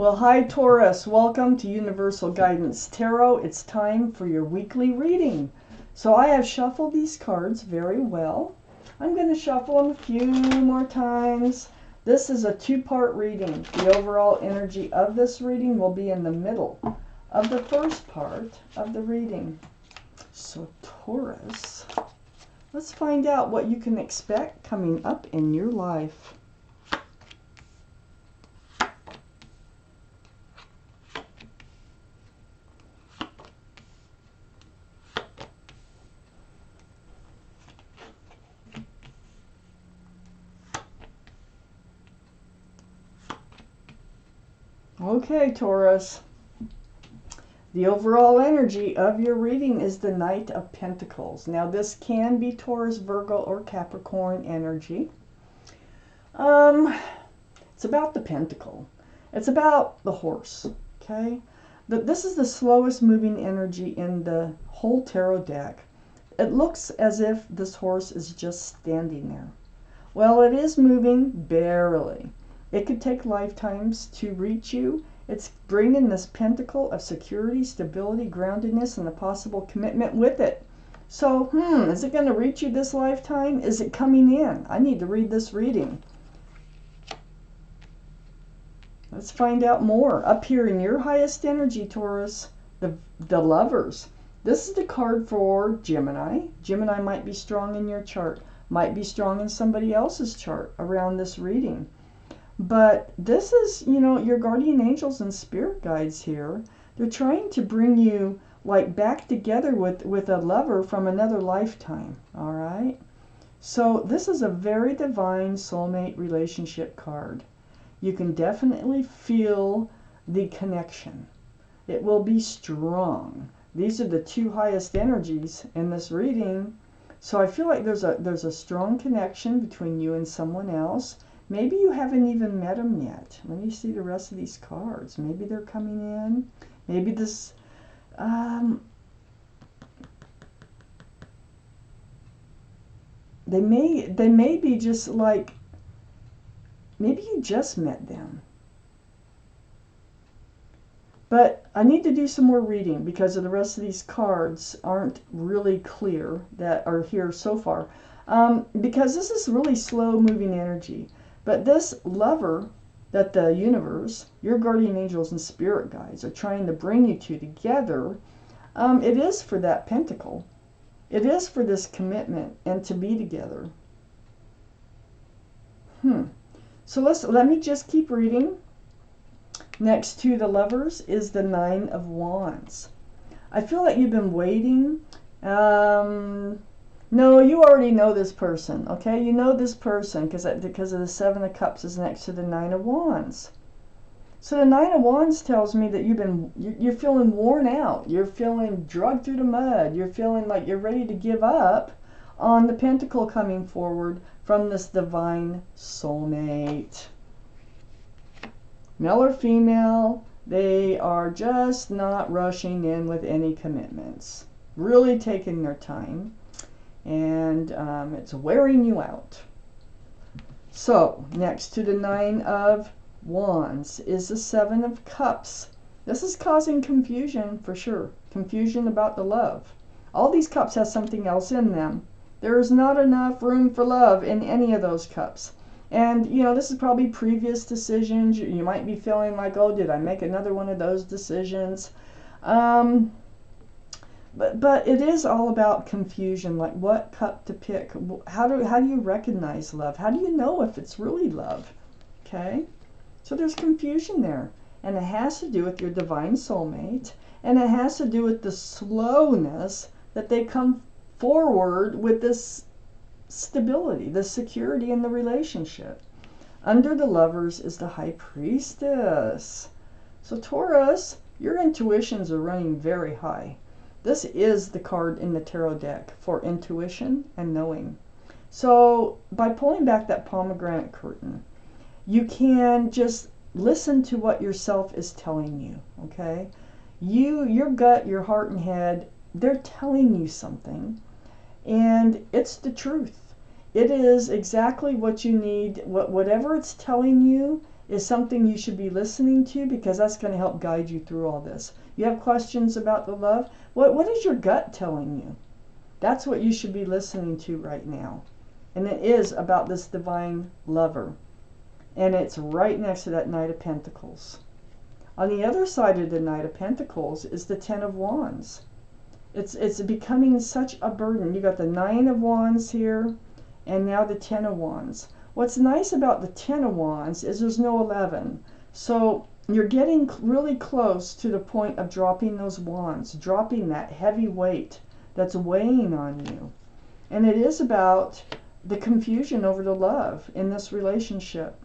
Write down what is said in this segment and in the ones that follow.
Well, hi Taurus, welcome to Universal Guidance Tarot. It's time for your weekly reading. So I have shuffled these cards very well. I'm going to shuffle them a few more times. This is a two-part reading. The overall energy of this reading will be in the middle of the first part of the reading. So Taurus, let's find out what you can expect coming up in your life. Okay, Taurus. The overall energy of your reading is the Knight of Pentacles. Now, this can be Taurus, Virgo, or Capricorn energy. It's about the pentacle. It's about the horse, okay? This is the slowest moving energy in the whole tarot deck. It looks as if this horse is just standing there. Well, it is moving barely. It could take lifetimes to reach you. It's bringing this pentacle of security, stability, groundedness, and a possible commitment with it. So, is it going to reach you this lifetime? Is it coming in? I need to read this reading. Let's find out more. Up here in your highest energy, Taurus, the Lovers. This is the card for Gemini. Gemini might be strong in your chart, might be strong in somebody else's chart around this reading. But this is, your guardian angels and spirit guides here. They're trying to bring you like back together with a lover from another lifetime, all right? So this is a very divine soulmate relationship card. You can definitely feel the connection. It will be strong. These are the two highest energies in this reading. So I feel like there's a strong connection between you and someone else. Maybe you haven't even met them yet. Let me see the rest of these cards. Maybe they're coming in. Maybe this, they may be just like, maybe you just met them. But I need to do some more reading because of the rest of these cards aren't really clear that are here so far. Because this is really slow moving energy. But this lover that the universe, your guardian angels and spirit guides are trying to bring you to together, it is for that pentacle. It is for this commitment and to be together. So let me just keep reading. Next to the Lovers is the Nine of Wands. I feel like you've been waiting. No, you already know this person, okay? You know this person because of the Seven of Cups is next to the Nine of Wands. So the Nine of Wands tells me that you're feeling worn out. You're feeling dragged through the mud. You're feeling like you're ready to give up on the pentacle coming forward from this divine soulmate. Male or female, they are just not rushing in with any commitments. Really taking their time. And it's wearing you out. So, next to the Nine of Wands is the Seven of Cups. This is causing confusion for sure. Confusion about the love. All these cups have something else in them. There is not enough room for love in any of those cups. And, this is probably previous decisions. You might be feeling like, oh, did I make another one of those decisions? But it is all about confusion, like what cup to pick. How do you recognize love? How do you know if it's really love? Okay? So there's confusion there. And it has to do with your divine soulmate. And it has to do with the slowness that they come forward with this stability, the security in the relationship. Under the Lovers is the High Priestess. So Taurus, your intuitions are running very high. This is the card in the tarot deck for intuition and knowing. So by pulling back that pomegranate curtain, you can just listen to what yourself is telling you, okay? Your gut, your heart and head, they're telling you something. And it's the truth. It is exactly what you need. Whatever it's telling you is something you should be listening to, because that's going to help guide you through all this. You have questions about the love? What is your gut telling you? That's what you should be listening to right now. And it is about this divine lover. And it's right next to that Knight of Pentacles. On the other side of the Knight of Pentacles is the Ten of Wands. It's becoming such a burden. You got the Nine of Wands here, and now the Ten of Wands. What's nice about the Ten of Wands is there's no 11. So you're getting really close to the point of dropping those wands, dropping that heavy weight that's weighing on you. And it is about the confusion over the love in this relationship.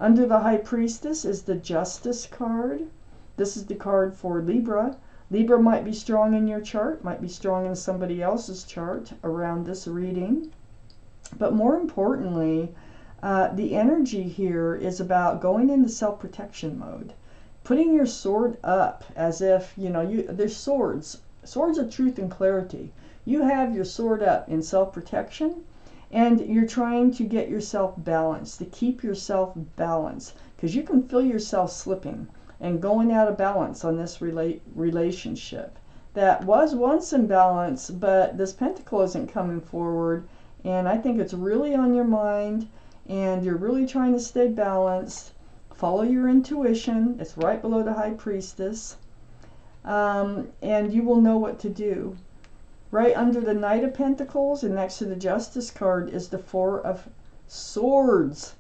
Under the High Priestess is the Justice card. This is the card for Libra. Libra might be strong in your chart, might be strong in somebody else's chart around this reading. But more importantly, the energy here is about going into self-protection mode. Putting your sword up as if, there's swords of truth and clarity. You have your sword up in self-protection, and you're trying to get yourself balanced, to keep yourself balanced, because you can feel yourself slipping and going out of balance on this relationship that was once in balance, but this pentacle isn't coming forward, and I think it's really on your mind, and you're really trying to stay balanced. Follow your intuition. It's right below the High Priestess, and you will know what to do. Right under the Knight of Pentacles and next to the Justice card is the Four of Swords.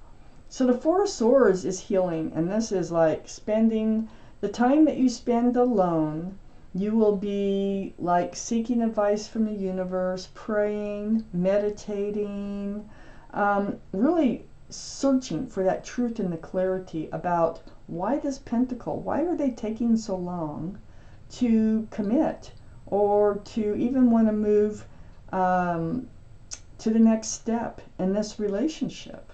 So the Four of Swords is healing, and this is like spending the time that you spend alone. You will be like seeking advice from the universe, praying, meditating, really searching for that truth and the clarity about why this pentacle, why are they taking so long to commit, or to even want to move to the next step in this relationship.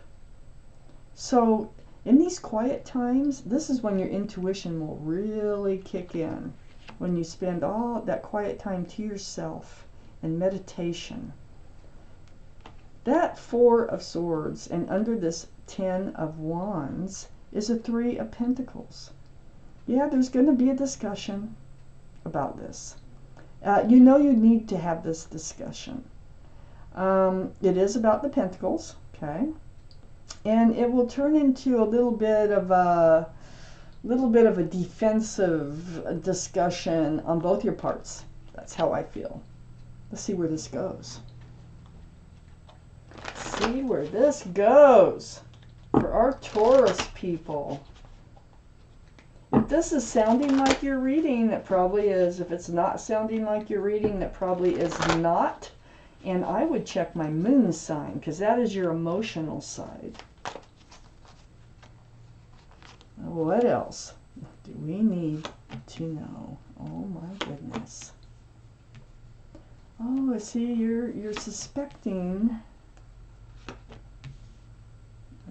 So in these quiet times, this is when your intuition will really kick in, when you spend all that quiet time to yourself in meditation. That Four of Swords, and under this Ten of Wands, is a Three of Pentacles. Yeah, there's going to be a discussion about this. You need to have this discussion. It is about the Pentacles, okay? And it will turn into a little bit of a defensive discussion on both your parts. That's how I feel. Let's see where this goes. See where this goes for our Taurus people. If this is sounding like your reading, it probably is. If it's not sounding like your reading, it probably is not. And I would check my moon sign, because that is your emotional side. What else do we need to know? Oh my goodness. Oh, I see you're suspecting.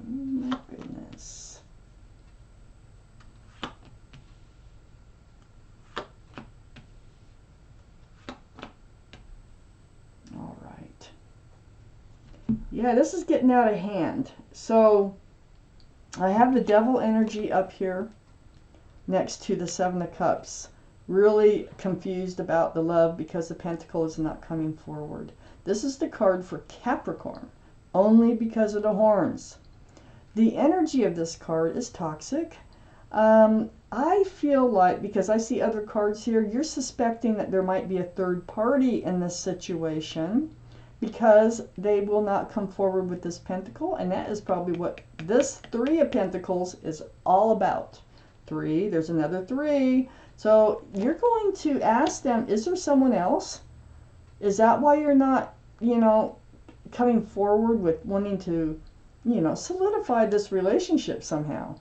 Oh my goodness. All right. Yeah, this is getting out of hand. So I have the Devil energy up here next to the Seven of Cups. Really confused about the love because the Pentacle is not coming forward. This is the card for Capricorn, only because of the horns. The energy of this card is toxic. I feel like, because I see other cards here, you're suspecting that there might be a third party in this situation, because they will not come forward with this pentacle, and that is probably what this Three of Pentacles is all about. Three, there's another three. So you're going to ask them, is there someone else? Is that why you're not, coming forward with wanting to, solidify this relationship somehow?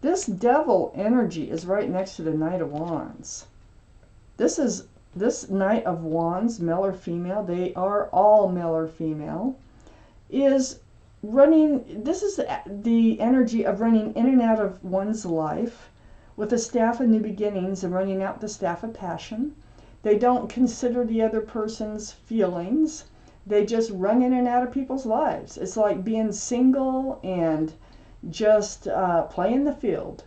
This Devil energy is right next to the Knight of Wands. This Knight of Wands, male or female, they are all male or female, is running, this is the energy of running in and out of one's life with the Staff of New Beginnings and running out the Staff of Passion. They don't consider the other person's feelings. They just run in and out of people's lives. It's like being single and just playing the field.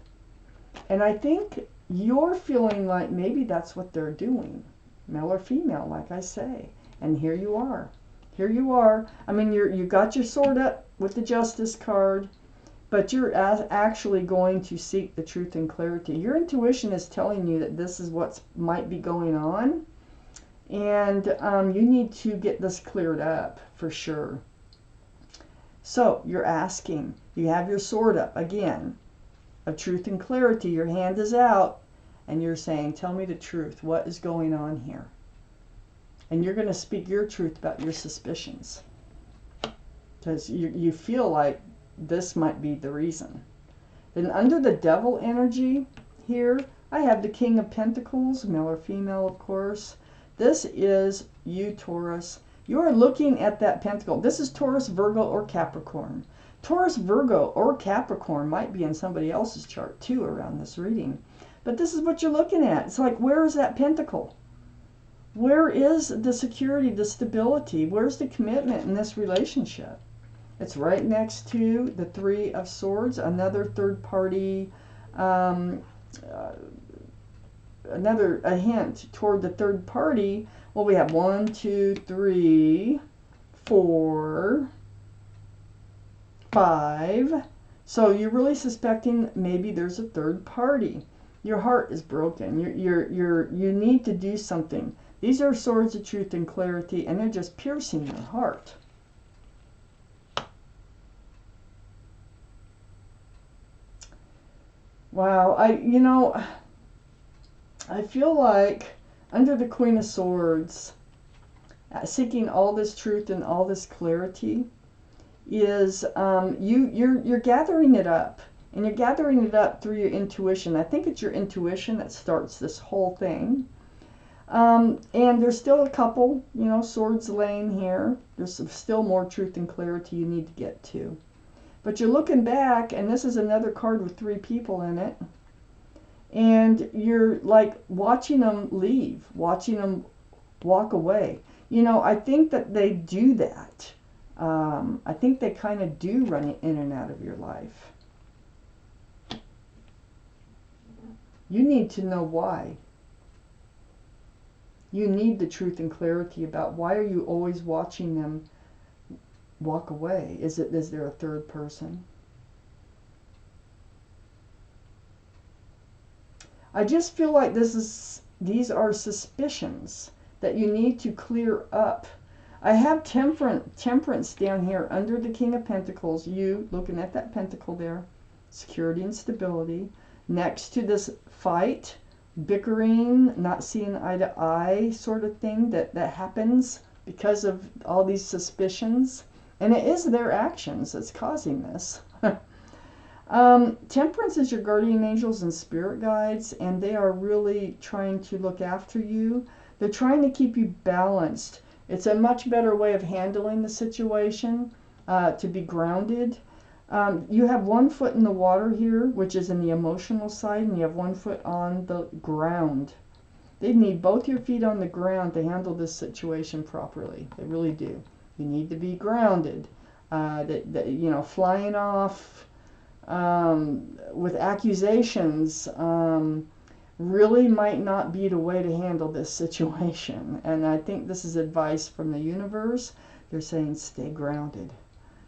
And I think you're feeling like maybe that's what they're doing, male or female, like I say. And here you are. Here you are. I mean, you got your sword up with the Justice card, but you're actually going to seek the truth and clarity. Your intuition is telling you that this is what might be going on, and you need to get this cleared up for sure. So you're asking. You have your sword up again of truth and clarity. Your hand is out, and you're saying, tell me the truth. What is going on here? And you're going to speak your truth about your suspicions, because you feel like this might be the reason. Then under the devil energy here, I have the King of Pentacles, male or female, of course. This is you, Taurus. You are looking at that pentacle. This is Taurus, Virgo, or Capricorn. Taurus, Virgo, or Capricorn might be in somebody else's chart too around this reading. But this is what you're looking at. It's like, where is that pentacle? Where is the security, the stability? Where's the commitment in this relationship? It's right next to the Three of Swords, another third party, a hint toward the third party. Well, we have 1, 2, 3, 4, 5. So you're really suspecting maybe there's a third party. Your heart is broken. You need to do something. These are swords of truth and clarity, and they're just piercing your heart. Wow, I feel like under the Queen of Swords, seeking all this truth and all this clarity is you're gathering it up, and you're gathering it up through your intuition. I think it's your intuition that starts this whole thing. And there's still a couple, swords laying here. There's still more truth and clarity you need to get to. But you're looking back, and this is another card with 3 people in it. And you're like watching them leave, watching them walk away. I think that they do that. I think they kind of do run in and out of your life. You need to know why. You need the truth and clarity about why are you always watching them walk away? Is there a third person? I just feel like these are suspicions that you need to clear up. I have temperance down here under the King of Pentacles. You looking at that pentacle there, security and stability. Next to this fight, bickering, not seeing eye to eye sort of thing that happens because of all these suspicions. And it is their actions that's causing this. Temperance is your guardian angels and spirit guides, and they are really trying to look after you. They're trying to keep you balanced. It's a much better way of handling the situation, to be grounded. You have 1 foot in the water here, which is in the emotional side, and you have 1 foot on the ground. They need both your feet on the ground to handle this situation properly. They really do. You need to be grounded. Flying off with accusations really might not be the way to handle this situation. And I think this is advice from the universe. They're saying stay grounded.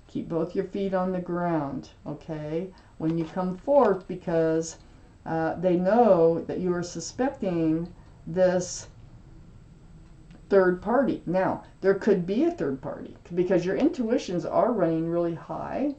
Keep both your feet on the ground, okay, when you come forth, because they know that you are suspecting this third party. Now, there could be a third party because your intuitions are running really high,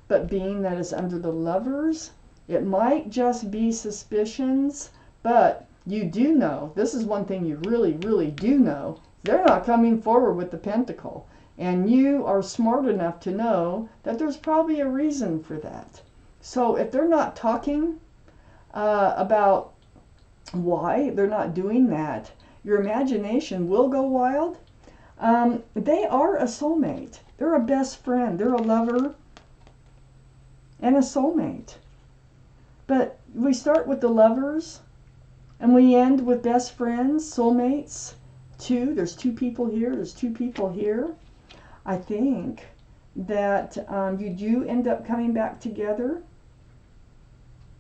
but being that it's under the Lovers, it might just be suspicions, but you do know, this is one thing you really, really do know, they're not coming forward with the pentacle. And you are smart enough to know that there's probably a reason for that. So if they're not talking about why they're not doing that, your imagination will go wild. They are a soulmate. They're a best friend. They're a lover and a soulmate. But we start with the Lovers and we end with best friends, soulmates. There's 2 people here. There's 2 people here. I think that you do end up coming back together.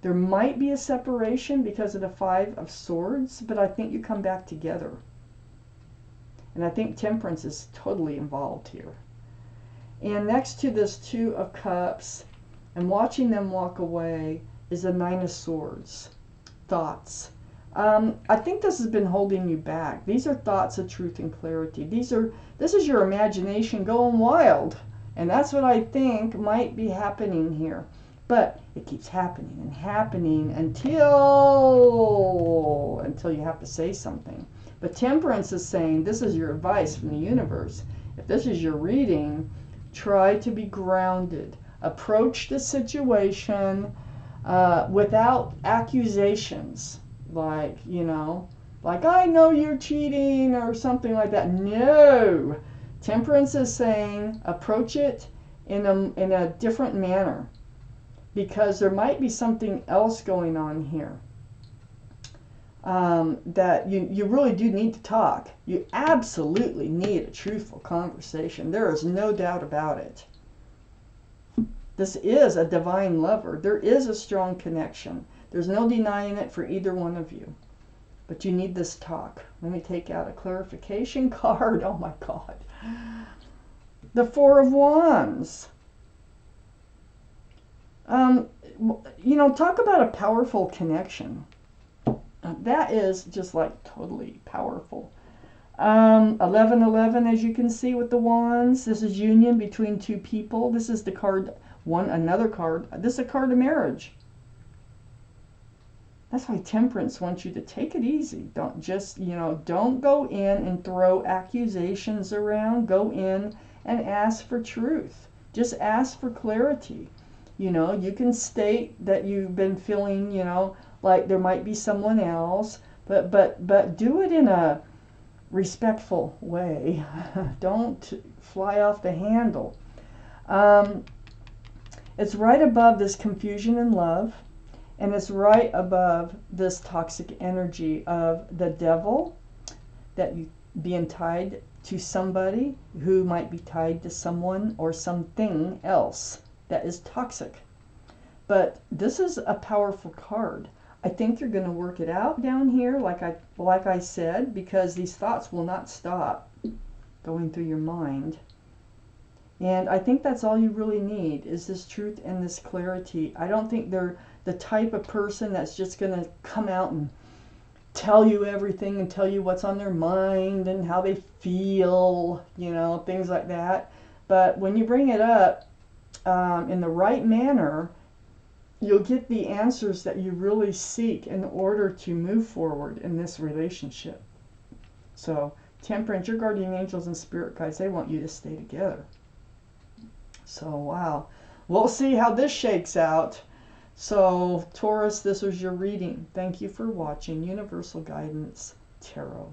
There might be a separation because of the Five of Swords, but I think you come back together. And I think Temperance is totally involved here. And next to this Two of Cups, and watching them walk away, is a Nine of Swords. Thoughts. I think this has been holding you back. These are thoughts of truth and clarity. This is your imagination going wild. And that's what I think might be happening here. But it keeps happening and happening until you have to say something. But Temperance is saying, this is your advice from the universe. If this is your reading, try to be grounded. Approach the situation without accusations. Like, you know, like, I know you're cheating or something like that. No. Temperance is saying, approach it in a different manner. Because there might be something else going on here. That you really do need to talk. You absolutely need a truthful conversation. There is no doubt about it. This is a divine lover. There is a strong connection. There's no denying it for either one of you. But you need this talk. Let me take out a clarification card. Oh my God. The Four of Wands. You know, talk about a powerful connection. That is just like totally powerful. 1111, as you can see with the wands. This is union between two people. This is the card, another card. This is a card of marriage. That's why Temperance wants you to take it easy. Don't just, you know, don't go in and throw accusations around. Go in and ask for truth. Just ask for clarity. You know, you can state that you've been feeling, you know, like there might be someone else, but do it in a respectful way. Don't fly off the handle. It's right above this confusion and love, and it's right above this toxic energy of the devil, that you being tied to somebody who might be tied to someone or something else that is toxic. But this is a powerful card. I think you're going to work it out down here, like I said, because these thoughts will not stop going through your mind. And I think that's all you really need, is this truth and this clarity. I don't think they're the type of person that's just going to come out and tell you everything and tell you what's on their mind and how they feel, you know, things like that. But when you bring it up in the right manner, you'll get the answers that you really seek in order to move forward in this relationship. So, Temperance, your guardian angels and spirit guides, they want you to stay together. So, wow. We'll see how this shakes out. So, Taurus, this was your reading. Thank you for watching Universal Guidance Tarot.